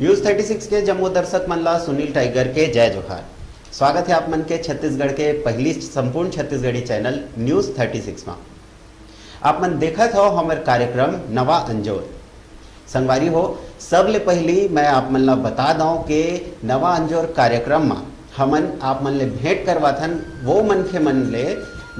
News 36 के जम्मू दर्शक मन ला सुनील टाइगर के जय जोहार। स्वागत है आप मन के छत्तीसगढ़ के पहली संपूर्ण छत्तीसगढ़ी चैनल न्यूज 36 में। आप मन देखत हो हमारे कार्यक्रम नवा अंजोर। संगवारी हो, सबले पहली मैं आप मन ला बता दूं कि नवा अंजोर कार्यक्रम में हमन आप मन ले भेंट करवाथन वो मन के मन ले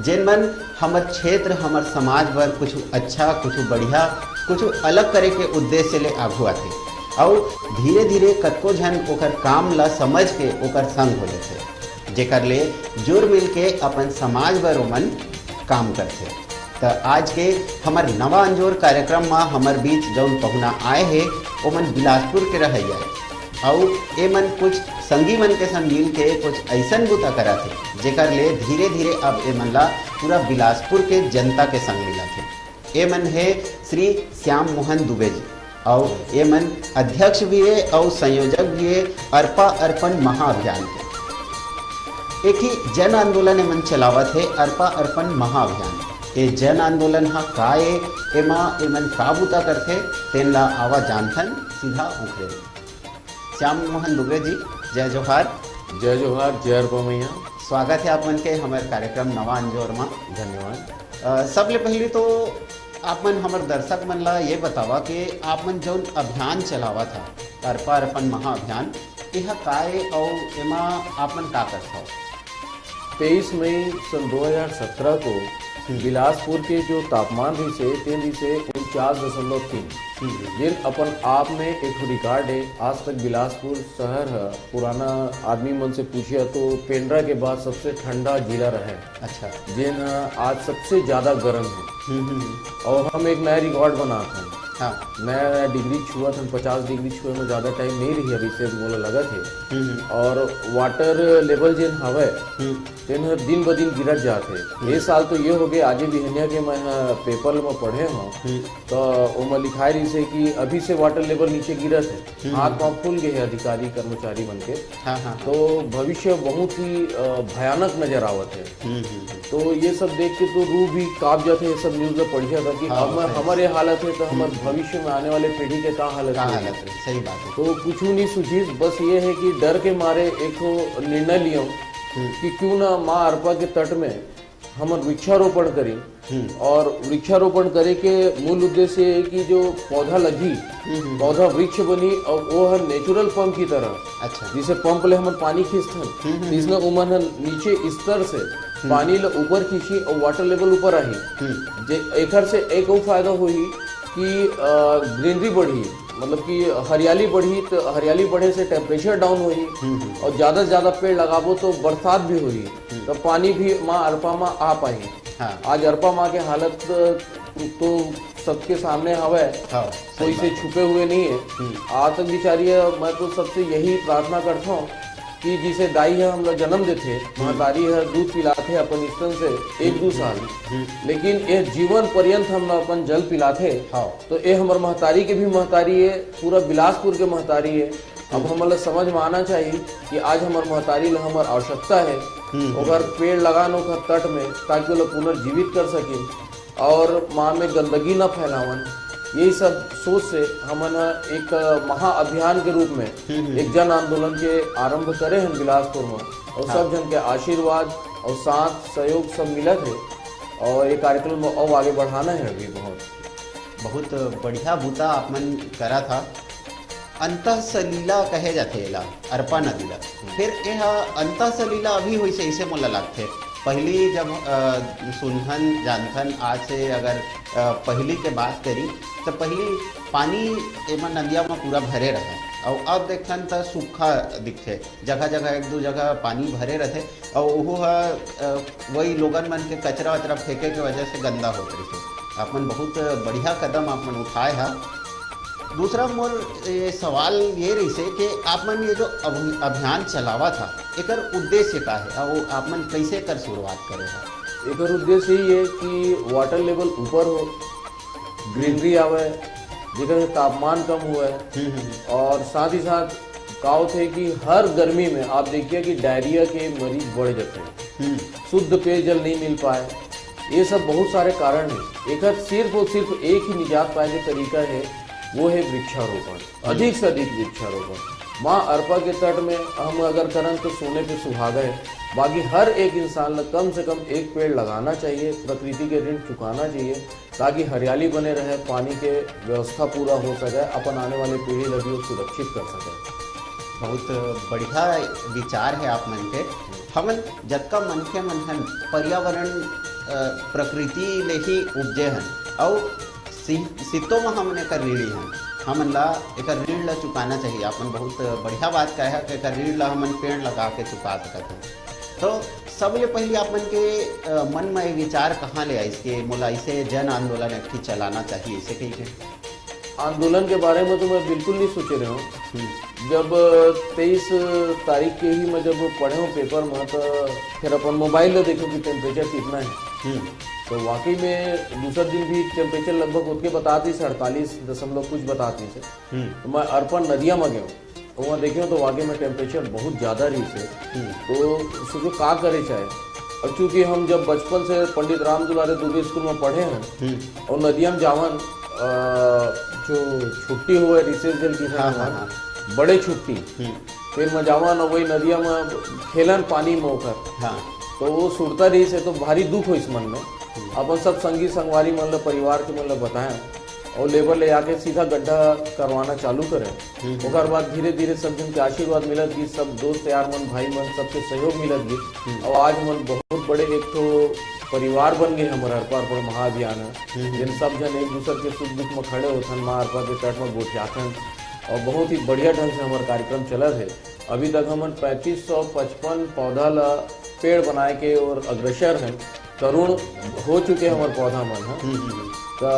जिन मन हमर क्षेत्र हमर समाज बर कुछ अच्छा, कुछ बढ़िया, कुछ अलग करे के उद्देश्य ले आगू आथे और धीरे धीरे कतको झन ओकर काम ला समझ के ओकर संग हो लेथे, जेकर ले जुड़ मिल के अपन समाज बर ओमन काम करथे। तो आज के हमार नवा अंजोर कार्यक्रम में हमार बीच जौन पहुना आए हैं ओमन बिलासपुर के रहैया और एमन कुछ संगी मन के संग मिल के कुछ ऐसन बुता करा थे जेकर ले धीरे धीरे अब एमन ला पूरा बिलासपुर के जनता के संग मिला थे। एमन है श्री श्याम मोहन दुबे जी और एमन अध्यक्ष भी है और संयोजक भी है अर्पा अर्पण महाअभियान के। एक ही जन आंदोलन एमन चलावत है अर्पा अर्पण महाअभियान। ये जन आंदोलन हा का एमन का बुता करथे तेन ला आवा जानथन सीधा उखरे। श्याम मोहन दुबे जी जय जोहार। जय जोहार, जय अर्पा मैया। स्वागत है आप मन के हमारे कार्यक्रम नवा अंजोर में। धन्यवाद। सबले पहले तो आप मन हमारे दर्शक मन ला ये बतावा कि आप मन जौन अभियान चलावा था अर्पा अर्पण महाअभियान, यह काय और एमा आप मन का करता हो? 23 मई सन 2017 को बिलासपुर के जो तापमान रही से 49.3 जिन अपन आप में एक रिकॉर्ड है। आज तक बिलासपुर शहर है पुराना आदमी मन से पूछिए तो पेंड्रा के बाद सबसे ठंडा जिला रहे। अच्छा, जिन आज सबसे ज्यादा गर्म है और हम एक नया रिकॉर्ड बना था। हाँ, नया डिग्री छुआ था, 50 डिग्री छुए में ज़्यादा टाइम नहीं रही अभी से बोला लगा थे। और वाटर लेवल जिन हवे तेन दिन ब दिन गिरत जाते। ये साल तो ये हो गए आज बिहनिया के मैं पेपर में पढ़े हूँ तो ओमा लिखाई रही से कि अभी से वाटर लेवल नीचे गिरत है, हाथ पाँव फूल गए हैं अधिकारी कर्मचारी बन के। तो भविष्य बहुत ही भयानक नजर आवत है। तो ये सब देख के तो रूह भी कांप जाते। ये सब न्यूज में पढ़िया था कि हमारे हालत है तो हमारे भविष्य में आने वाले पीढ़ी के का हालत है। सही बात है। तो कुछ नहीं सूझी, बस ये है कि डर के मारे एक निर्णय लियो कि क्यों ना माँ अर्पा के तट में हम वृक्षारोपण करें। और वृक्षारोपण करे के मूल उद्देश्य है कि जो पौधा लगी पौधा वृक्ष बनी और वो है नेचुरल पंप की तरह। अच्छा, जिसे पंप ले हम पानी खींचते इसमें उमन नीचे स्तर से पानी ले ऊपर खींची और वाटर लेवल ऊपर आई। एक से एक और फायदा हुई कि ग्रीनरी बढ़ी, मतलब कि हरियाली बढ़ी। तो हरियाली बढ़े से टेम्परेचर डाउन हुई और ज़्यादा से ज़्यादा पेड़ लगाबो तो बरसात भी हुई तो पानी भी माँ अर्पा माँ आ पाई। हाँ। आज अर्पा माँ के हालत तो सबके सामने हवे। हाँ, कोई से छुपे हुए नहीं है। आज तक बिचारी मैं तो सबसे यही प्रार्थना करता हूँ कि जिसे दाई है हम लोग जन्म देते, महतारी है दूध पिलाते अपन स्तन से 1-2 साल, लेकिन ये जीवन पर्यंत हम लोग अपन जल पिलाते। हाँ। तो ये हमारे महतारी के भी महतारी है, पूरा बिलासपुर के महतारी है। अब हमारे समझ में आना चाहिए कि आज हमारे महतारी ला हमार आवश्यकता है अगर पेड़ लगानो का तट में ताकि वो लोग पुनर्जीवित कर सके और माँ में गंदगी न फैलावन। यही सब सोच से हमन एक महाअभियान के रूप में एक जन आंदोलन के आरंभ करे हैं बिलासपुर में। और सब जन के आशीर्वाद और साथ सहयोग सब मिला थे और ये कार्यक्रम में और आगे बढ़ाना है। अभी बहुत बढ़िया बूता आप मन करा था। अंतः सलीला कहे जाते एला अर्पा नदी ला। फिर यह अंतः सलीला अभी हुई से इसे मोला लगते पहली जब सुनहन जानथन आज से अगर पहली के बात करी तो पहली पानी एमन नदिया में पूरा भरे रहे और अब देखथन तो सूखा दिखते। जगह जगह 1-2 जगह पानी भरे रहते और वो वही लोगन मन के कचरा वचरा फेंके के वजह से गंदा होते रहे। अपन बहुत बढ़िया कदम आपन उठाए है। दूसरा मोर सवाल ये रही से कि आप मन ये जो अभियान चलावा था एकर उद्देश्य का है और आप मन कैसे कर शुरुआत करे है? एकर उद्देश्य यही है कि वाटर लेवल ऊपर हो, ग्रीनरी आवे, जिधर तापमान कम हुआ है और साथ ही साथ कहा थे कि हर गर्मी में आप देखिए कि डायरिया के मरीज बढ़ जाते हैं, शुद्ध पेयजल नहीं मिल पाए। ये सब बहुत सारे कारण हैं। एक सिर्फ और सिर्फ एक ही निजात पाए का तरीका है वो है वृक्षारोपण, अधिक से अधिक वृक्षारोपण। माँ अरपा के तट में हम अगर करें तो सोने पे सुहागा है। बाकी हर एक इंसान को कम से कम एक पेड़ लगाना चाहिए, प्रकृति के ऋण चुकाना चाहिए, ताकि हरियाली बने रहे, पानी के व्यवस्था पूरा हो सके, अपन आने वाले पीढ़ी लगी को सुरक्षित कर सके। बहुत बढ़िया विचार है आप मन के। हमन जतका मनखे मन हन पर्यावरण प्रकृति ले ही उपजे हन और सितो में हमन एकर ऋणी हन, हमन ला एकर ऋण ला चुकाना चाहिए। अपन बहुत बढ़िया बात कहे है कि एकर ऋण ला हमन पेड़ लगा के चुका सकते हैं। तो सबले पहले आप मन के मन में ये विचार कहाँ ले आइस के मोला इसे जन आंदोलन एक चलाना चाहिए, इसे कही के आंदोलन के बारे में तो मैं बिल्कुल नहीं सोचे रहा हूँ। जब 23 तारीख के ही मैं जब पढ़े हूँ पेपर में, तो फिर अपन मोबाइल में देखो कि टेम्परेचर कितना है, तो वाकई में दूसरा दिन भी टेम्परेचर लगभग उतके बताती से 48 कुछ बताती से। तो मैं अर्पण नदिया में गया तो वहाँ देखे तो वाकई में टेम्परेचर बहुत ज़्यादा रही से। तो सोचो का करे चाहे, और चूँकि हम जब बचपन से पंडित राम दुलारे दुबे स्कूल में पढ़े हैं और नदिया में जावन जो छुट्टी हुए रिसेस जल की बड़े छुट्टी फिर मैं जावन और वही नदिया में खेलन पानी में होकर, तो वो सुरता रही से तो भारी दुख हो इस मन में। अपन सब संगी संगवारी मन परिवार के मन बताएं और लेबर ले आके सीधा गड्ढा करवाना चालू करें। ओकर बाद धीरे धीरे सब जन के आशीर्वाद मिलत गई, सब दोस्त यार मन भाई मन सबके सहयोग मिलत गई और आज मन बहुत बड़े एक तो परिवार बन गए हमारे अरपा अर्पण महाअभियान है, जिन सब जन एक दूसरे के सुख दुख में खड़े होथन, माँ अरपा के तट में गोठियाथन और बहुत ही बढ़िया ढंग से हमारा कार्यक्रम चला है। अभी तक हमन 3555 पौधा ला पेड़ बनाए के और अग्रसर हैं, करोड़ हो चुके हमारे पौधा मन है। तो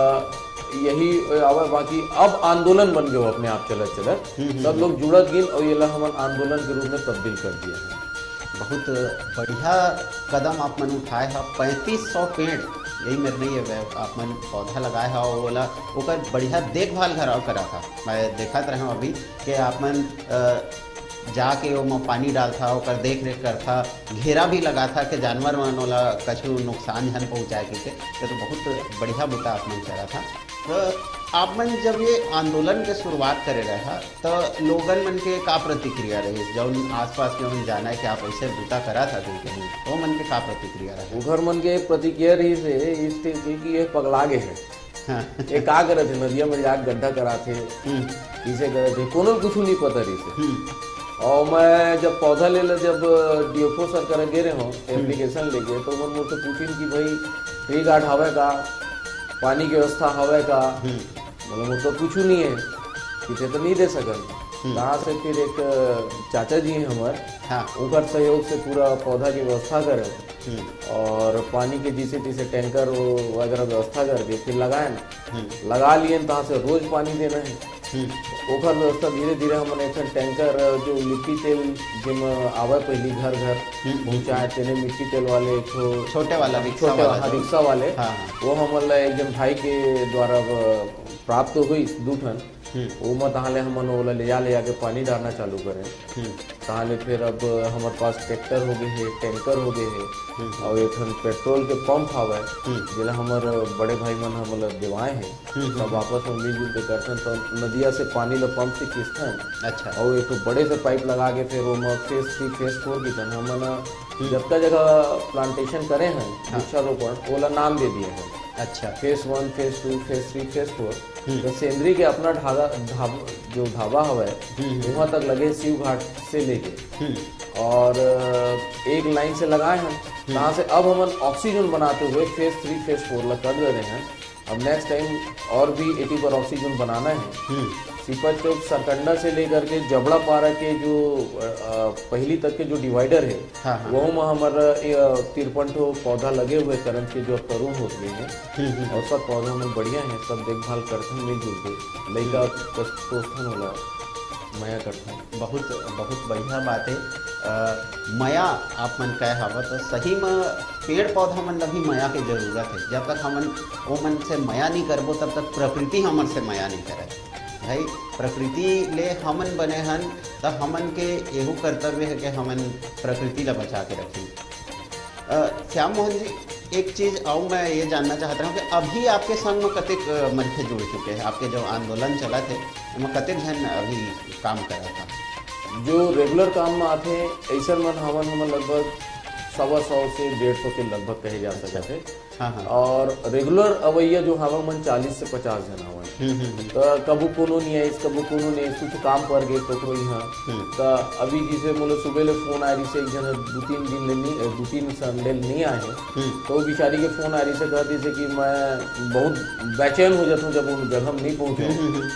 यही आवा, बाकी अब आंदोलन बन गए अपने आप चलत चलत सब लोग जुड़त गिन और ये ला हम आंदोलन के रूप में तब्दील कर दिया है। बहुत बढ़िया कदम आप मन उठाए है। 3500 पेड़ यही निर्णय है आप मन पौधा लगाए है और बोला ओकर बढ़िया देखभाल घराव करा था। मैं देखत रहा अभी कि आप मन जाके वो पानी डालता ओकर देख रेख करता, घेरा भी लगा था कि जानवर मन ओला कछु नुकसान झन पहुँचाए के, तो बहुत बढ़िया बूटा आप मन करा था। तो आप मन जब ये आंदोलन के शुरुआत करे रहा तो लोगन मन के का प्रतिक्रिया रही, जौन आसपास के मन जाना है कि आप ऐसे बूटा करा था वो मन के का प्रतिक्रिया रही? उधर मन के प्रतिक्रिया रही से इस कि ये पगला गए हैं। ये का करे थे नदिया में जाके गड्ढा करा थे, इसे करे थे, कोनो कुछ नहीं पता रही से। और मैं जब पौधा ले ला, जब डीएफओ सर करे गे रहे हो एप्लीकेशन लेके, तो वो मुझसे पूछिन कि भाई ट्री गार्ड हवे का, पानी की व्यवस्था हवे का, बोले मुझे तो कुछ नहीं है, किसे तो नहीं दे सकन। कहाँ से फिर एक चाचा जी हैं हमारे, उनका सहयोग से पूरा पौधा की व्यवस्था करें और पानी के जिसे तिसे टैंकर वगैरह व्यवस्था करके फिर लगाए, लगा लिए तहाँ से रोज पानी देना है। ओकर व्यवस्था धीरे धीरे हमने एक टैंकर जो मिट्टी तेल जिम आवे पहली घर घर पहुँचाए, तेने मिट्टी तेल वाले छोटे वाला रिक्शा वाले वो हमारे एक जन भाई के द्वारा प्राप्त हुई 2 टन, वो में तहाँ हमन ओला ले जाके पानी डालना चालू करें। तहाँ फिर अब हमारे पास ट्रैक्टर हो गए है, टैंकर हो गए है और एक पेट्रोल के पंप आवे जिला हमारे बड़े भाई मन हम दिवाए हैं, सब आपस में मिलजुल के करते। तो नदिया से पानी ला पंप से खींचते। अच्छा। और एक बड़े से पाइप लगा के फिर वो फेज 3 फेज 4 की तरह हमन जब जगह प्लांटेशन करे हैं वृक्षारोपण ओला नाम दे दिए हैं। अच्छा। फेज 1 फेज 2 फेज 3 फेज 4 तो सेंद्री के अपना जो ढाबा हवा है वहाँ तक लगे शिव घाट से लेके और एक लाइन से लगाए हैं। यहाँ से अब हम ऑक्सीजन बनाते हुए फेज 3 फेज 4 ला कर दे रहे हैं। अब नेक्स्ट टाइम और भी 80 पर ऑक्सीजन बनाना है। सिपत चौक सरकंडा से लेकर के जबड़ा पारा के जो पहली तक के जो डिवाइडर है वो में हमारा 53 पौधा लगे हुए करंट के जो तरुण हो गए हैं और सब पौधा में बढ़िया है, सब देखभाल करते हैं मिलजुल के लड़का प्रोत्साहन होला मया करता हूँ। बहुत बढ़िया बात है। मया आप मन कहे हवा तो सही में पेड़ पौधा मन ला भी मया के जरूरत है। जब तक हमन वो मन से मया नहीं करबो तब तक प्रकृति हमन से मया नहीं करे। भाई प्रकृति ले हमन बने हन तो हमन के एहू कर्तव्य है कि हमन प्रकृति ला बचा के रखें। श्याम मोहन जी, एक चीज और मैं ये जानना चाहता हूँ कि अभी आपके संग में कतेक मनखे जुड़ चुके हैं, आपके जो आंदोलन चला थे उसमें कतेक जन अभी काम करा था? जो रेगुलर काम में आते हैं ऐसा मन हमन लगभग 100 से 150 के लगभग कहे जा सकते हैं। हाँ हाँ। और रेगुलर अवैया जो हवन मन 40 से 50 जन हवन। तो कबू कोनो नहीं है, कबू कोनो नहीं है, कुछ काम कर गए तो यहाँ। तो अभी जैसे मोले सुबह ले फोन आ रही से एक जन 2-3 दिन ले नहीं 2-3 संडे नहीं आए हैं, तो बिचारी के फोन आ रही से कहती से कि मैं बहुत बेचैन हो जाता हूँ जब उन जगह नहीं पहुँचे।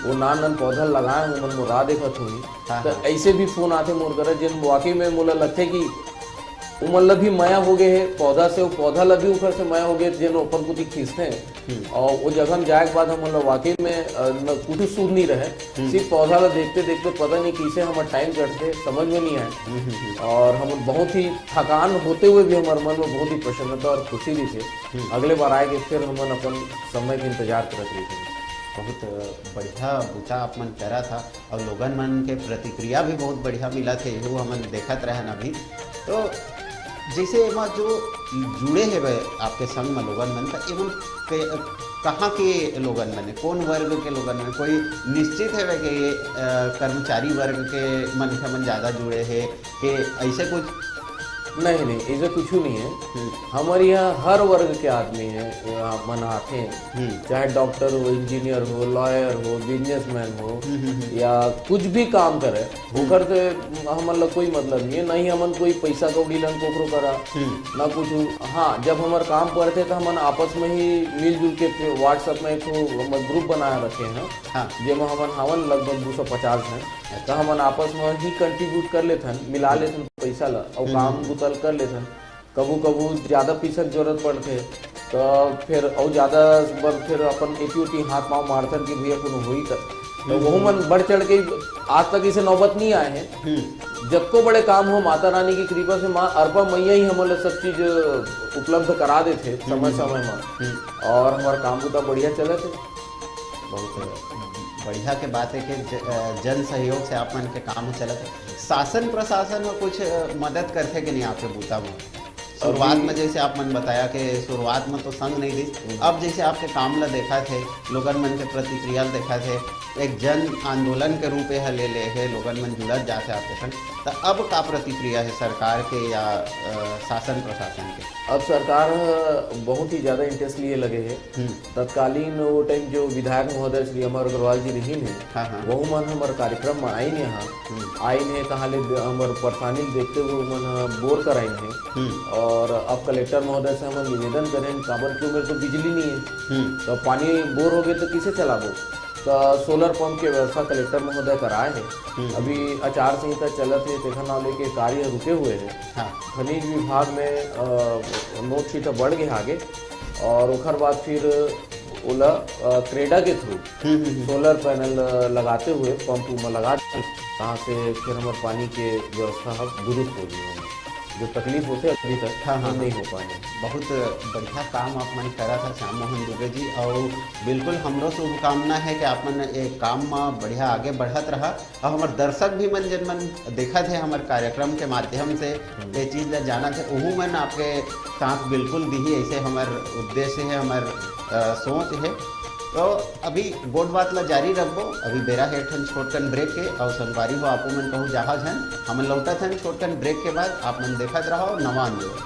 वो नान पौधा लगाए हूँ मन मोरा देखत हुई। तो ऐसे भी फोन आते मोर कर जिन वाकई में मोला लगते कि उमल भी माया हो गए है पौधा से, वो पौधा लभी ऊपर से माया हो गए जिन ऊपर कुछ खींचते हैं। और वो जगह में जाए के बाद हम वाकई में कुछ सूद नहीं रहे, सिर्फ पौधा ला देखते देखते पता नहीं किसे हमारे टाइम कटते समझ में नहीं आए। और हम बहुत ही थकान होते हुए भी हमारे मन में बहुत ही प्रसन्नता और खुशी भी थे। अगले बार आएंगे फिर हम अपन समय के इंतजार करते रहे थे। बहुत बढ़िया बूता आप मन करा था और लोगन मन के प्रतिक्रिया भी बहुत बढ़िया मिला थे, वो हमन देखत रहन अभी। तो जैसे एमा जो जुड़े है आपके संग में लोगन मन का एवं कहाँ के लोगन मन, कौन वर्ग के लोगन मन, कोई निश्चित है कि ये कर्मचारी वर्ग के मन के मन ज़्यादा जुड़े हैं कि ऐसे कुछ? नहीं ऐसा कुछ नहीं है। हमारे यहाँ हर वर्ग के आदमी हैं मन आते हैं, चाहे डॉक्टर हो, इंजीनियर हो, लॉयर हो, बिजनेसमैन हो या कुछ भी काम करे होकर से हमन लोग कोई मतलब नहीं है। नहीं हमन कोई पैसा कौड़ी लन कोकरो करा ना कुछ। हाँ जब हमारे काम पड़ते तो हमन आपस में ही मिलजुल के व्हाट्सएप में एक ग्रुप बना रखे हैं। हाँ जिसमें हमन लगभग 250 हैं। तो हमन आपस में ही कंट्रीब्यूट कर लेते हैं, मिला लेते हैं पैसा ला और काम बुतल कर लेते हैं। कबू ज़्यादा पैसा की जरूरत पड़ते तो फिर और ज़्यादा फिर अपन एटी हाथ पाँव मारते कि भैया कोनो हुई तो वो मन बढ़ चढ़ के आज तक इसे नौबत नहीं आए हैं। जब को बड़े काम हो माता रानी की कृपा से माँ अरपा मैया ही हमारे सब चीज उपलब्ध करा देते समय में, और हमारा काम बुता बढ़िया चले थे। बहुत बढ़िया के बात है कि जन सहयोग से आप मन के काम चलते। शासन प्रशासन में कुछ मदद करते कि नहीं आपके बूता में? शुरुआत में जैसे आप मन बताया कि शुरुआत में तो संग नहीं दी, अब जैसे आपके काम ला देखा थे, लोगन मन के प्रतिक्रिया देखा थे, एक जन आंदोलन के रूप में ले है, लोगन मन जुड़त जाते आपके संग, तो अब का प्रतिक्रिया है सरकार के या शासन प्रशासन के? अब सरकार बहुत ही ज़्यादा इंटरेस्ट लिए लगे हैं। तत्कालीन वो टाइम जो विधायक महोदय श्री अमर अग्रवाल जी रही है वो मन हमारे कार्यक्रम में आई यहाँ आई ने कहा ले हमारे परेशानी देखते हुए मन बोर कराई है। और अब कलेक्टर महोदय से हम निवेदन करें काबर क्यों मेरे को बिजली नहीं है तो पानी बोर हो गए तो किसे चलाबो, तो सोलर पंप की व्यवस्था कलेक्टर महोदय कराए है। अभी आचार संहिता चलत है तेखा नाम लेके कार्य रुके हुए हैं। खनिज विभाग में नोट शीट बढ़ गए आगे, और उखर बाद फिर ओला क्रेडा के थ्रू सोलर पैनल लगाते हुए पंप में लगा कहाँ से फिर हमारे पानी के व्यवस्था दुरुस्त हो गई। जो तकलीफ होते अभी तक नहीं हो पाए। बहुत बढ़िया काम आप मन करा था श्याम मोहन दुबे जी, और बिल्कुल हमरो शुभकामना है कि आप मन एक काम में बढ़िया आगे बढ़त रहा। और हमारे दर्शक भी मन जन मन देखा थे हमारे कार्यक्रम के माध्यम से ये चीज़ जाना थे, वह मन आपके साथ बिल्कुल दी, ऐसे हमारे उद्देश्य है, हमारे सोच है। तो अभी गोट बात ला जारी रखबो, अभी बेरा हेठन छोटकन ब्रेक के और संगवारी हो आपो मन कहूँ जहाज हैं हम लौटत हैं छोटकन ब्रेक के बाद। आप मन देखत रहो नवा अंजोर।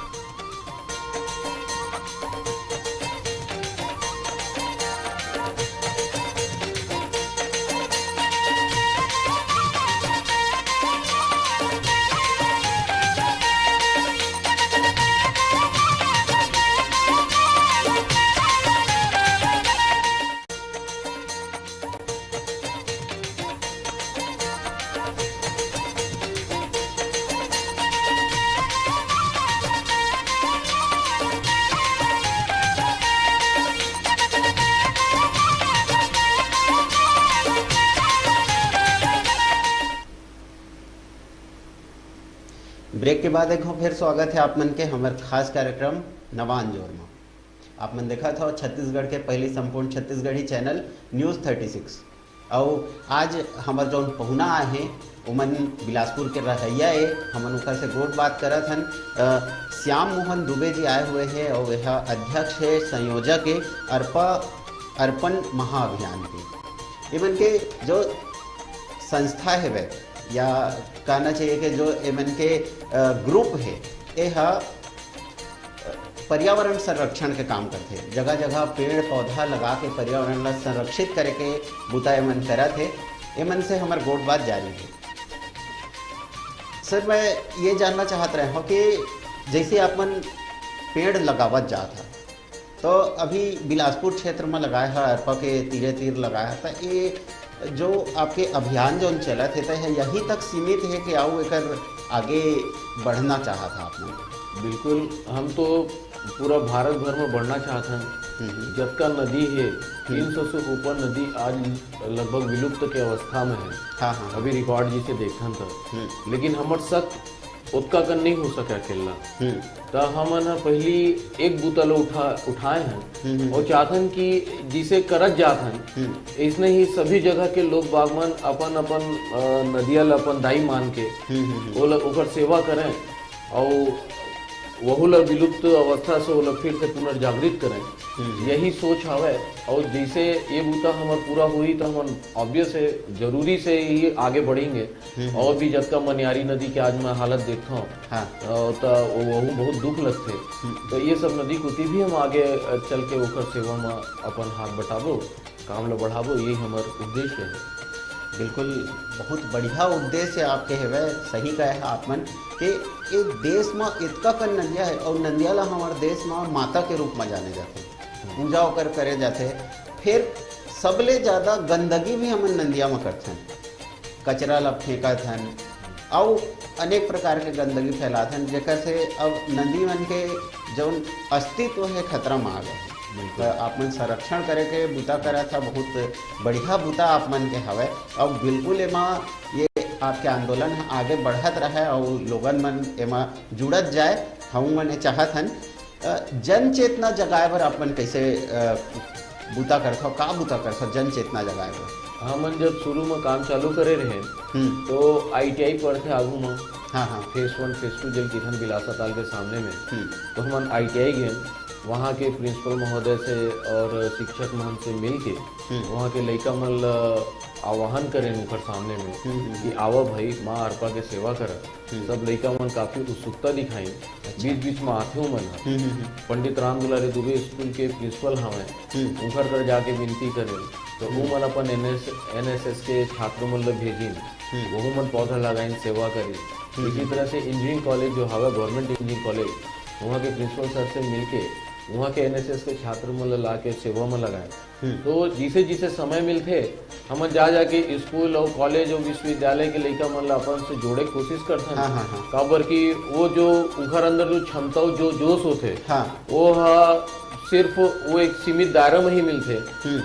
ब्रेक के बाद एक फिर स्वागत है आप मन के हमारे खास कार्यक्रम नवा अंजोर में। आप मन देखा था छत्तीसगढ़ के पहली संपूर्ण छत्तीसगढ़ी चैनल न्यूज़ 36 और आज हमार जौन पहुना आहे उमन बिलासपुर के रहैया है, हमन उनकर से गोट बात करत हन। श्याम मोहन दुबे जी आए हुए हैं और यह अध्यक्ष है, संयोजक है अर्पण महाअभियान के। इमन के जो संस्था है वह, या कहना चाहिए कि जो इमन के ग्रुप है, यह पर्यावरण संरक्षण के काम करते हैं। जगह जगह पेड़ पौधा लगा के पर्यावरण ला संरक्षित करे के बुता एमन करत है। एमन से हमार गोट बात जारी है। सर, मैं ये जानना चाहत रहा हूँ कि जैसे अपन पेड़ लगावत जात है, तो अभी बिलासपुर क्षेत्र में लगाया है, अरपा के तीरे तीर लगाया था, ये जो आपके अभियान जो चलत है, तो यही तक सीमित है कि आओ एक आगे बढ़ना चाहा था आपने? बिल्कुल, हम तो पूरा भारत भर में बढ़ना चाहते हैं। जबका नदी है 300 से ऊपर नदी आज लगभग विलुप्त के अवस्था में है। हाँ हाँ। अभी रिकॉर्ड जिसे देखन था, लेकिन हमर सक उतका कर नहीं हो सका अकेला। तो हमन पहली एक बुतल उठाए हैं और चाहतन कि जिसे करत जातन, इसने ही सभी जगह के लोग बागमन अपन अपन नदियल अपन दाई मान के ओकर सेवा करें और वह लोग विलुप्त अवस्था से वो लोग फिर से पुनर्जागृत करें। यही सोच हवे। और जैसे ये बूता हमार पूरा हुई तो हम ऑब्वियस है जरूरी से ही आगे बढ़ेंगे। और भी जब का मनियारी नदी के आज मैं हालत देखता हूँ, हाँ। तो वह बहुत दुख लगते। तो ये सब नदी कुती भी हम आगे चल के ओकर सेवा में अपन हाथ बटाबो, काम ला बढ़ाबो, यही हमार उद्देश्य है। बिल्कुल, बहुत बढ़िया उद्देश्य आपके है। वह सही कहे है आपमन कि एक देश में इतका कन नदिया है और नदिया ला हमारे देश में माता के रूप में जाने जाते, पूजा होकर करे जाते। फिर सबले ज़्यादा गंदगी भी हम नदिया में करते हैं, कचरा ला फेंकत हन और अनेक प्रकार के गंदगी फैलाते हैं, जेकर से अब नदी मन के जौन अस्तित्व है खतरा में आ गए। तो आप मन संरक्षण करे के बूता करा था, बहुत बढ़िया बूता आप मन के हवे। और बिल्कुल एमा ये आपके आंदोलन आगे बढ़त रहे और लोगन मन एमा जुड़त जाए, हम मन चाहत हन। जन चेतना जगाए बर आप मन कैसे बूता करथो, का बूता करथो जन चेतना जगाए बर? हमन जब शुरू में काम चालू करे रहे तो ITI पढ़ते आगू में। हाँ हाँ। फेस 1 फेस 2 जल किधन बिलासा ताल के सामने में। तो हमन ITI गए, वहाँ के प्रिंसिपल महोदय से और शिक्षक महन से मिल के वहाँ के लड़का मन आह्वान करें उनकर सामने में कि आवा भाई माँ अरपा के सेवा कर। सब लड़का मन काफी उत्सुकता दिखाई। बीच बीच में आते मन पंडित राम दुलारी दुबे स्कूल के प्रिंसिपल हमें उनकर कर जाके विनती करें। तो वो मन अपन NSS के छात्रों मन ला भेजिन, वो मन पौधा लगाइन सेवा करी। इसी तरह से इंजीनियरिंग कॉलेज जो हवा गवर्नमेंट इंजीनियरिंग कॉलेज, वहाँ के प्रिंसिपल सर से मिलके वहाँ के NSS के छात्र मन ला के सेवा में लगाए। तो जिसे जिसे समय मिलते हम जा जाके स्कूल और कॉलेज और विश्वविद्यालय के लड़का मन ला अपन से जोड़े कोशिश करते हैं। काबर कि वो जो उनकर अंदर जो क्षमता जो जोश होते वो सिर्फ वो एक सीमित दायरा में ही मिलते,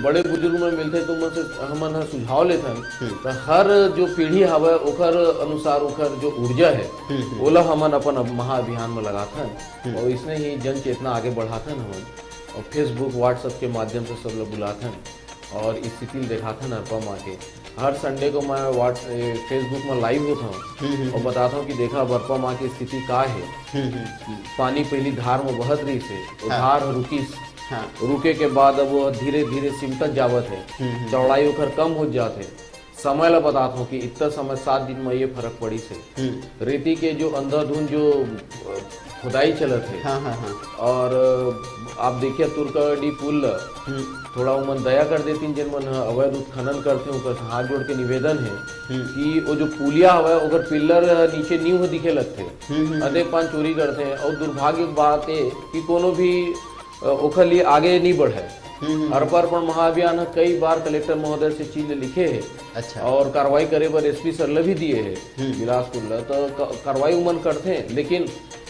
बड़े बुजुर्ग में मिलते। तो उनसे हमन सुझाव लेते तो हर जो पीढ़ी हवा ओकर अनुसार ओकर जो ऊर्जा है ओला हमन अपन महाअभियान में लगाते और इसने ही जन चेतना आगे बढ़ाते हमन। और फेसबुक व्हाट्सएप के माध्यम से सब लोग बुलाते और स्थिति दिखाते अरपा माँ के। हर संडे को मैं फेसबुक में लाइव होता हूँ और बताता हूँ कि देखा अरपा माँ की स्थिति का है। पानी पहली धार में बहत रही से, वो धार रुकी, रुके के बाद अब वो धीरे धीरे सिमटत जावत है, चौड़ाई ओकर कम हो जाते। समय ला बताता हूँ कि इतना समय 7 दिन में ये फर्क पड़ी से। रेती के जो अंधाधुंध जो खुदाई चलत है, और आप देखिए तुर्काडी पुल थोड़ा उमन दया कर देती जिन मन अवैध उत्खनन करते उनका हाथ जोड़ के निवेदन है कि वो जो पुलिया हवा अगर पिल्लर नीचे नींव दिखे लगते, अनेक पान चोरी करते हैं। और दुर्भाग्य बात है कि कोनो भी ओखर लिए आगे नहीं बढ़े। अर्पण महाअभियान कई बार कलेक्टर महोदय से चीज लिखे है। अच्छा। और कार्रवाई करे पर SP सर भी दिए है बिलासपुर, तो कार्रवाई उमन करते हैं। लेकिन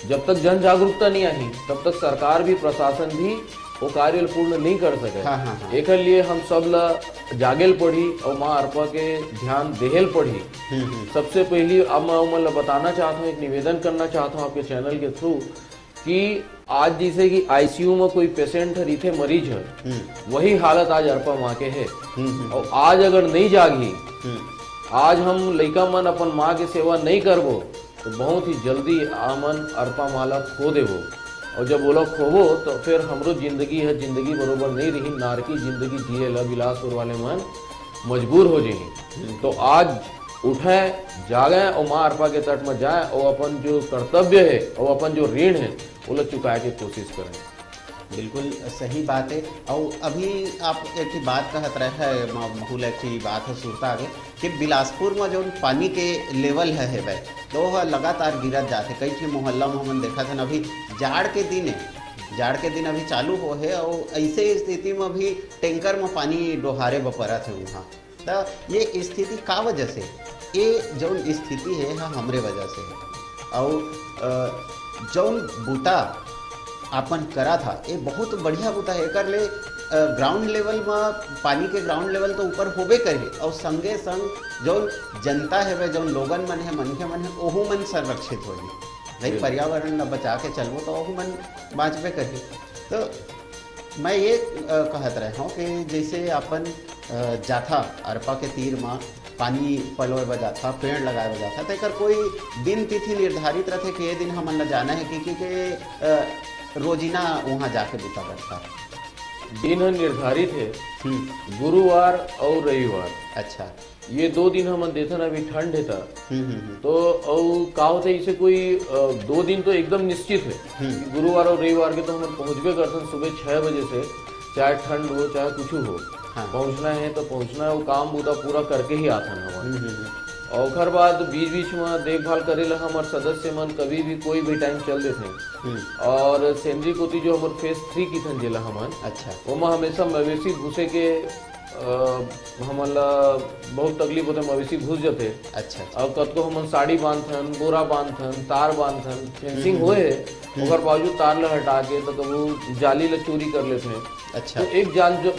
जब तक जन जागरूकता नहीं आई तब तक सरकार भी प्रशासन भी वो कार्य पूर्ण नहीं कर सके। एक लिए हम सब ला जागेल पड़ी और माँ अरपा के ध्यान देहेल पड़ी। सबसे पहली अब मैं उमन ला बताना चाहता हूँ, एक निवेदन करना चाहता हूँ आपके चैनल के थ्रू कि आज जैसे कि आईसीयू में कोई पेशेंट रीथे मरीज है, वही हालत आज अरपा माँ के है। और आज अगर नहीं जागी, आज हम लइका मन अपन माँ के सेवा नहीं करबो तो बहुत ही जल्दी आमन अरपा माला खो देबो। और जब बोला खोबो तो फिर हमरो जिंदगी है, जिंदगी बरोबर नहीं रही, नारकी जिंदगी जिए ला बिलासपुर वाले मन मजबूर हो जाए। तो आज उठे, जागे और माँ अरपा के तट में जाए और अपन जो कर्तव्य है और अपन जो ऋण है वो लोग चुकाए की कोशिश करें। बिल्कुल सही बात है। और अभी आप एक ही बात कहत रहे है, महूल एक ही बात है सुरता आगे कि बिलासपुर में जो पानी के लेवल है भाई तो वह लगातार गिरत जाते। कई ठी मोहल्ला में हमन देखा था अभी जाड़ के दिन अभी चालू हो है और ऐसे स्थिति में भी टैंकर में पानी डोहारे बपरत है वहाँ। तो ये स्थिति का वजह से, ये जो स्थिति है हमरे वजह से है। और जौन बूटा आपन करा था ये बहुत बढ़िया बूता है। एक ले ग्राउंड लेवल में पानी के ग्राउंड लेवल तो ऊपर होबे करे और संगे संग जो जनता है वे जो लोगन मन है, मनखे मन है, ओहू मन संरक्षित होगी भाई। पर्यावरण न बचा के चलबो तो ओहू मन बाँचबे करे। तो मैं ये कहत रहा हूँ कि जैसे अपन जाथा अरपा के तीर में पानी पलोए बजाता, पेड़ लगाए बजाता, तो एक कोई दिन तिथि निर्धारित रहते कि ये दिन हमन ल जाना है कि रोजीना वहाँ जाके बूता करता। दिन निर्धारित है, गुरुवार और रविवार। अच्छा, ये 2 दिन हम देथन। अभी ठंड है था तो और का होता है, इसे कोई 2 दिन तो एकदम निश्चित है कि गुरुवार और रविवार के तो हम पहुँचबे करते सुबह 6 बजे से, चाहे ठंड हो चाहे कुछ हो। हाँ। पहुँचना है तो पहुँचना है, वो काम बूता पूरा करके ही आता है। और ओकर बाद बीच बीच में देखभाल करेला हमार सदस्य मन कभी भी कोई भी टाइम चल देते। और सेंद्री कोती जो हमार फेज 3 की थन जेला हमन, अच्छा, वो में हमेशा मवेशी घुसे के हमला बहुत तकलीफ होता है, मवेशी घुस जाते। अच्छा, और कतको हमन साड़ी बांधथन, बोरा बांधथन, तार बांधथन, फेंसिंग होए ओकर बावजूद तार ला हटा के तो कबू जाली ला चोरी कर लेते हैं। अच्छा, तो एक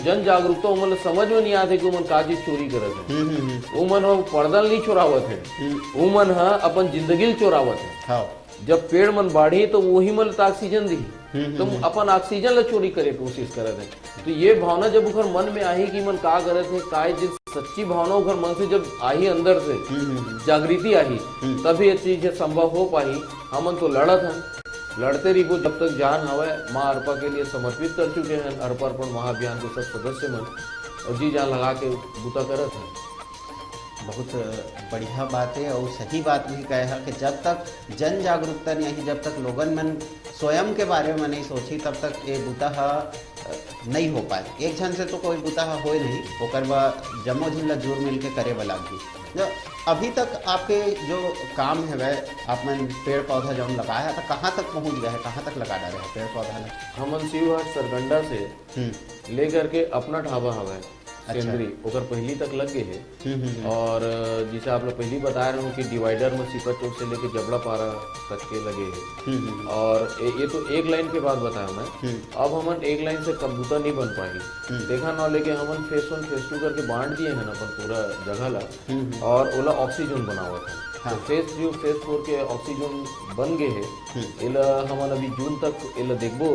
जन जागरूकता उमन समझ में नहीं आते कि उमन का चीज चोरी करत है। उमन पर्दल नहीं चोरावत है, उमन हा अपन जिंदगी चोरावत है। जब पेड़ मन बाढ़ी तो वही मन ऑक्सीजन दी, तुम अपन ऑक्सीजन ला चोरी करे कोशिश करत है। तो ये भावना जब उखर मन में आई कि मन का करत है, का जिस सच्ची भावना उखर मन से जब आई, अंदर से जागृति आई, तभी ये चीज संभव हो पाई। हमन तो लड़त हैं, लड़ते रही वो जब तक जान हवे। माँ अरपा के लिए समर्पित कर चुके हैं अरपा अर्पण महाअभियान के सब सदस्य मन, और जी जान लगा के बूता करत हैं। बहुत बढ़िया बात है और सही बात भी कहे है कि जब तक जन जागरूकता नहीं, जब तक लोगन मन स्वयं के बारे में नहीं सोची, तब तक ये बूता नहीं हो पाए। एक जन से तो कोई बूता हो नहीं, ओकर जमो झिन ला जोर मिल के करे वाला भी। अभी तक आपके जो काम है वह आपने पेड़ पौधा जो लगाया है तो कहाँ तक पहुँच गया है, कहाँ तक लगा डाले है पेड़ पौधा? हमन शिवहर सरगंडा से लेकर के अपना ढाबा हवा सेंद्री ओकर पहली तक लग गए है। और जिसे आप लोग पहली बता रहे हो कि डिवाइडर में सिपत चौक से लेके जबड़ा पारा तक के लगे है। और ये तो एक लाइन के बाद बताया मैं। अब हमन एक लाइन से कबूतर नहीं बन पाएगी, देखा ना, लेके हमन फेस 1 फेस 2 करके बांट दिए हैं अपन पूरा जगह ला, और ओला ऑक्सीजन बनावा था। हाँ। तो फेज 3 फेज 4 के ऑक्सीजन बन गए है। इला हमन अभी जून तक इला देखबो,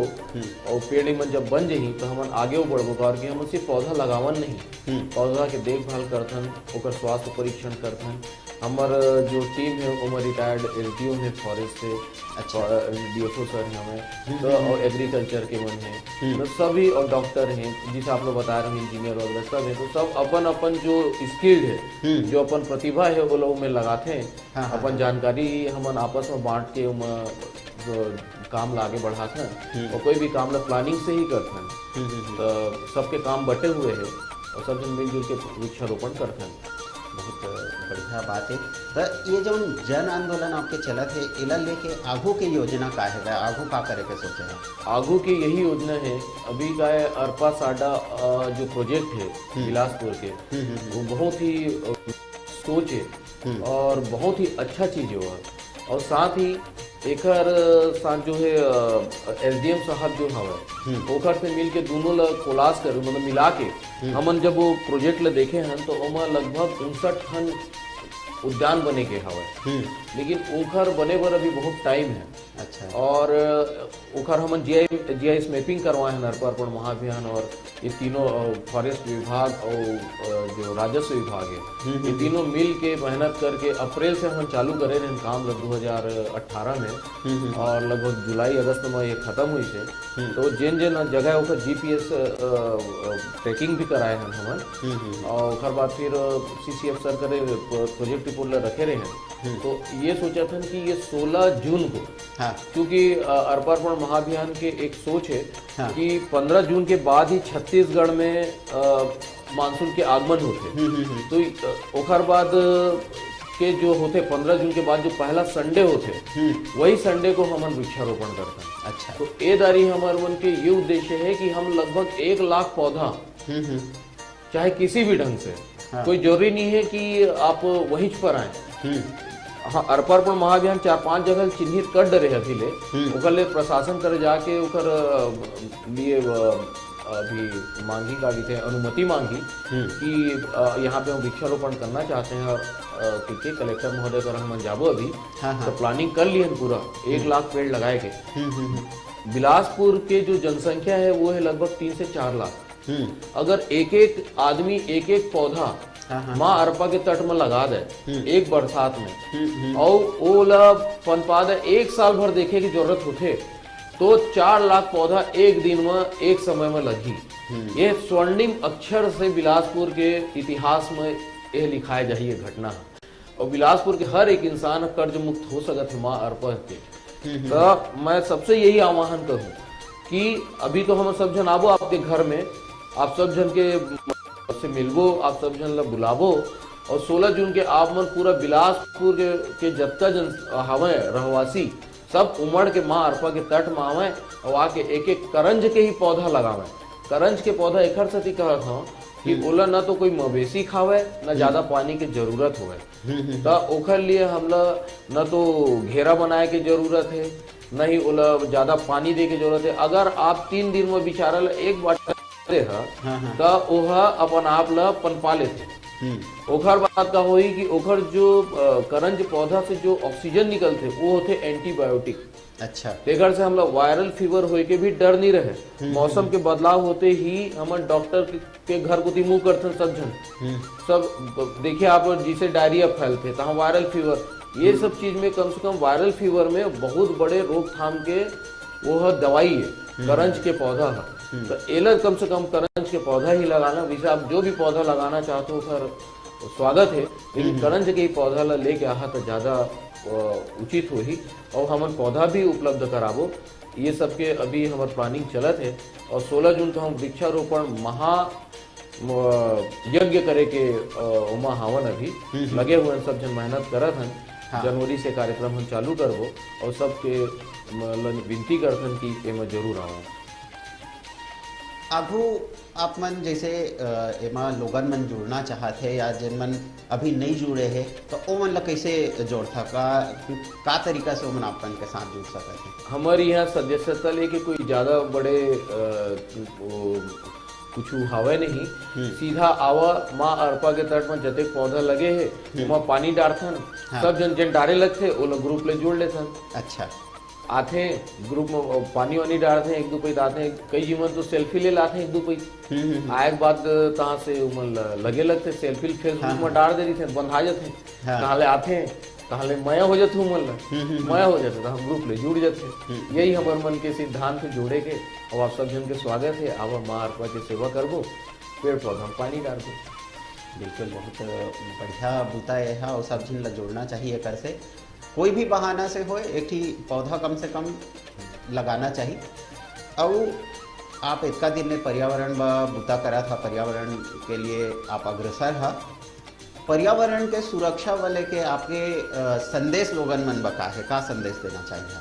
और पेड़ मन जब बन जाही तो हमन आगे बढ़बो, कारण हमन सिर्फ पौधा लगावन नहीं, पौधा के देखभाल करथन, ओकर स्वास्थ्य परीक्षण करथन। हमार जो टीम है उमर रिटायर्ड एसडीओ है फॉरेस्ट से, अच्छा, डीएफओ सर हैं हमें, तो और एग्रीकल्चर के मन है, तो सभी, और डॉक्टर हैं जिसे आप लोग बता रहे हैं, इंजीनियर वगैरह सब है। तो सब अपन अपन जो स्किल्ड है, जो अपन प्रतिभा है वो लोग में लगाते हैं। हाँ, अपन जानकारी हमन आपस में बांट के काम ला आगे बढ़ाते हैं, और कोई भी काम ला प्लानिंग से ही करते हैं। तो सबके काम बटे हुए हैं और सब जन मिलजुल के वृक्षारोपण करते हैं। बहुत बढ़िया बात है। तो ये जो जन आंदोलन आपके चलत है, इला लेके आगू की योजना का है, आगू का करे के सोचे हैं? आगू की यही योजना है, अभी का है अरपा साडा जो प्रोजेक्ट है बिलासपुर के, वो बहुत ही सोच है और बहुत ही अच्छा चीज है। और साथ ही एकर साथ जो है एसडीएम साहब जो हवे ओकर से मिल के दोनों ला कोलास कर, मतलब मिला के हमन जब वो प्रोजेक्ट ला देखे हैं तो ओमा लगभग 59 टन उद्यान बने के हवे, लेकिन ओखर बने बर अभी बहुत टाइम है। अच्छा। और ओखर हमन जीआईएस मैपिंग करवाए हैं अर्पण महाअभियान, और ये तीनों फॉरेस्ट विभाग और जो राजस्व विभाग है, ये तीनों मिल के मेहनत करके अप्रैल से हम चालू करे रहे काम 2018 में, और लगभग जुलाई अगस्त में ये खत्म हुई थे। तो जिन जिन जगह ओकर जीपीएस ट्रैकिंग भी कराए हैं हमन, और ओकर बाद फिर सीसीएफ सर करे प्रोजेक्ट रिपोर्ट रखे रहे हैं। तो ये सोचा था कि ये 16 जून को, हाँ। क्योंकि अर्पण महाअभियान के एक सोच है कि 15 जून के बाद ही छत्तीसगढ़ में मानसून के आगमन होते, तो ओकर बाद के जो होते 15 जून के बाद जो पहला संडे होते, वही संडे को हम वृक्षारोपण करते हैं। अच्छा। तो ये दारी हमारे मन के ये उद्देश्य है कि हम लगभग 1 लाख पौधा, चाहे किसी भी ढंग से, हाँ। कोई जरूरी नहीं है कि आप वहीं पर आए। हाँ, अर्पण महाअभियान 4-5 जगह चिन्हित कर डरे अभी ओकर ले प्रशासन कर जाके ओकर लिए अभी मांगी का भी थे अनुमति मांगी कि यहाँ पे हम वृक्षारोपण करना चाहते हैं, और क्योंकि कलेक्टर महोदय कर हम जाबो अभी। हाँ, हाँ। तो प्लानिंग कर लिए पूरा 1 लाख पेड़ लगाए के। बिलासपुर के जो जनसंख्या है वो है लगभग 3 से 4 लाख। अगर एक एक आदमी एक एक पौधा माँ अरपा के तट में लगा दे एक बरसात में, और ओला पनपा दे, 1 साल भर देखे की जरूरत होते, तो 4 लाख पौधा एक दिन में एक समय में लगी। ये स्वर्णिम अक्षर से बिलासपुर के इतिहास में यह लिखाया जाए ये घटना है, और बिलासपुर के हर एक इंसान कर्ज मुक्त हो सकत है माँ अरपा के। तो मैं सबसे यही आह्वान करूँ कि अभी तो हम सब जन आबो आपके घर में, आप सब जन के से मिलबो, आप सब जन ला बुलाबो, और 16 जून के आप मन पूरा बिलासपुर के जत्ता जन हवे रहवासी सब उमड़ के माँ अरपा के तट में आवे, और आके एक एक करंज के ही पौधा लगावे। करंज के पौधा एकर सती कहत हूँ कि ओला न तो कोई मवेशी खावे, न ज्यादा पानी की जरूरत होवे। तो ओखर लिए हमला न तो घेरा बनाए के जरूरत है, न ही ओला ज्यादा पानी दे के जरूरत है। अगर आप 3 दिन में बिचारा एक बार तो ओह अपन आप ला पनपा लेते। ओखर बात का होई कि ओखर जो करंज पौधा से जो ऑक्सीजन निकलते वो होते एंटीबायोटिक। अच्छा। एकर से हम लोग वायरल फीवर होए के भी डर नहीं रहे। मौसम के बदलाव होते ही हम डॉक्टर के घर को मुंह करते सब जन, सब देखिए आप जिसे डायरिया फैलते तो वायरल फीवर, ये सब चीज में कम से कम वायरल फीवर में बहुत बड़े रोकथाम के वो दवाई है करंज के पौधा है। तो एलर कम से कम करंज के पौधा ही लगाना। वैसे आप जो भी पौधा लगाना चाहते हो फिर स्वागत है, लेकिन करंज के ही पौधा ला लेके आहा तो ज्यादा उचित हो ही, और हम पौधा भी उपलब्ध कराबो। ये सबके अभी हमारे प्लानिंग चलत है, और 16 जून को हम वृक्षारोपण महा यज्ञ करे के उमा हवन अभी लगे हुए सब जन मेहनत करत हैं। हाँ। जनवरी से कार्यक्रम हम चालू करबो, और सबके विनती करथन कि एमा जरूर आओ। आगू आप मन जैसे एमा लोगन मन जुड़ना चाहते हैं, या जिन मन अभी नहीं जुड़े हैं, तो ओ मन ला कैसे जोड़ता, का तरीका से ओमन आपन के साथ जुड़ सकते हैं? हमारे यहाँ सदस्यता लेके कोई ज्यादा बड़े कुछ हवे नहीं, सीधा आवा माँ अरपा के तट में जते पौधा लगे है वहाँ पानी डालथन। हाँ। सब जन जन डाले लगते वो लोग ग्रुप ले जुड़ लेथन। अच्छा। आते ग्रुप में पानी वानी डालते हैं, 1-2 पैद आते हैं, कई जीवन तो सेल्फी ले लाते हैं 1-2 पैद आए के बाद तहाँ से लगे लगते सेल्फी फेसबुक में डाल दे रही थे, बंधा जाते हैं। हाँ। कहाँ ले आते हैं, कहाँ ले मया हो जाते मया हो जाते, हम ग्रुप ले जुड़ जाते। यही हमारे मन के सिद्धांत जोड़े के, और आप सब जन के स्वागत है। आवा माँ अरपा की सेवा करबो, पेड़ पौधा में पानी डाल दो। बिल्कुल, बहुत बढ़िया बूता है, और सब जन ला जोड़ना चाहिए। कर से कोई भी बहाना से हो एक ही पौधा कम से कम लगाना चाहिए। और आप इतना दिन में पर्यावरण बूता करा था, पर्यावरण के लिए आप अग्रसर है। पर्यावरण के सुरक्षा वाले के आपके संदेश लोगन मन बका है, का संदेश देना चाहिए?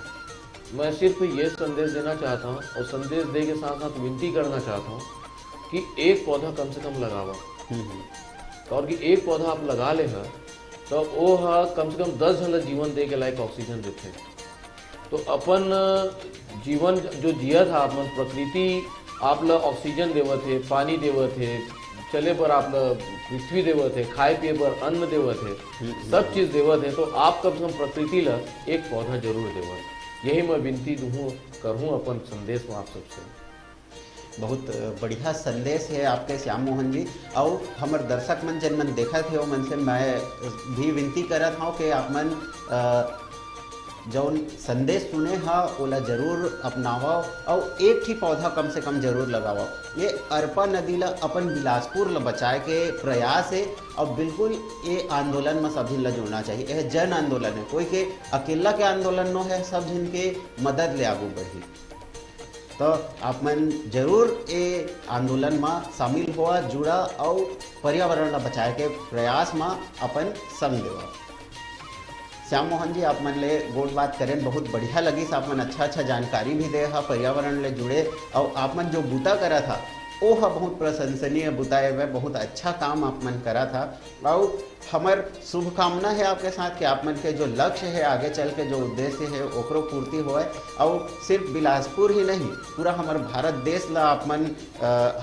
मैं सिर्फ ये संदेश देना चाहता हूँ, और संदेश दे के साथ साथ विनती करना चाहता हूँ कि एक पौधा कम से कम लगावा। और कि एक पौधा आप लगा ले है तो वो कम से कम 10 जन जीवन दे के लायक ऑक्सीजन देते। तो अपन जीवन जो जिया था, अपन प्रकृति आप ला ऑक्सीजन देवत है, पानी देवत है, चले पर आप पृथ्वी देवत है, खाए पिए पर अन्न देवत है, सब चीज देवत है, तो आप कम से कम प्रकृति ला एक पौधा जरूर देवत। यही मैं विनती दूँ करूँ अपन संदेश में आप सबसे। बहुत बढ़िया संदेश है आपके श्याम मोहन जी। और हमारे दर्शक मन जन मन देखा थे वो मन से मैं भी विनती करत हूँ कि आप मन जौन संदेश सुने हा ओला जरूर अपनावो और एक ही पौधा कम से कम जरूर लगावो। ये अरपा नदी ला अपन बिलासपुर ला बचाए के प्रयास है और बिल्कुल ये आंदोलन में सभी ला जुड़ना चाहिए। यह जन आंदोलन है, कोई के अकेला के आंदोलन नो है, सब जिनके मदद ले आगू बढ़ी। तो आप मन जरूर ये आंदोलन में शामिल हुआ, जुड़ा और पर्यावरण ला बचाए के प्रयास में अपन संग देवा। श्याम मोहन जी, आप मन ले गोट बात करें बहुत बढ़िया लगी। आप मन अच्छा जानकारी भी दे हा, पर्यावरण ले जुड़े और आप मन जो बूता करा था वो हा बहुत प्रशंसनीय बुताए हुए, बहुत अच्छा काम आप मन करा था। और हमार शुभकामना है आपके साथ कि आप मन के जो लक्ष्य है आगे चल के जो उद्देश्य है ओकरो पूर्ति होए और सिर्फ बिलासपुर ही नहीं पूरा हमारे भारत देश ला आप मन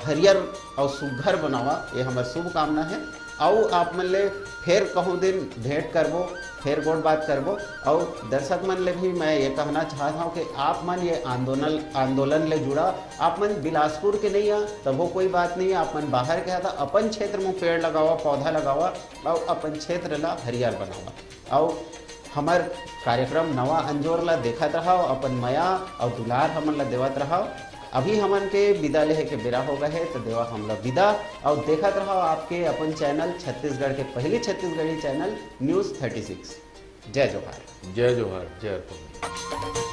हरियर और सुघर बनावा, ये हमार शुभकामना है। और आप मन ले फिर कहूँ दिन भेंट करबो, फिर गोट बात करबो। और दर्शक मन ले भी मैं ये कहना चाहता हूँ कि आप मन ये आंदोलन ले जुड़ा। आप मन बिलासपुर के नहीं आ तब वो कोई बात नहीं है, आप मन बाहर के आता अपन क्षेत्र में पेड़ लगावा, पौधा लगावा और अपन क्षेत्र ला हरियर बनावा। और हमार कार्यक्रम नवा अंजोर ला देखत रहो, अपन मया और दुलार हमन ला देवत रहो। अभी हमन के विदा लेहे के बेरा हो गए है तो देवा हमला विदा और देखत रहो आपके अपन चैनल छत्तीसगढ़ के पहली छत्तीसगढ़ी चैनल न्यूज़ 36। जय जोहार। जय जोहार, जय अर्पण।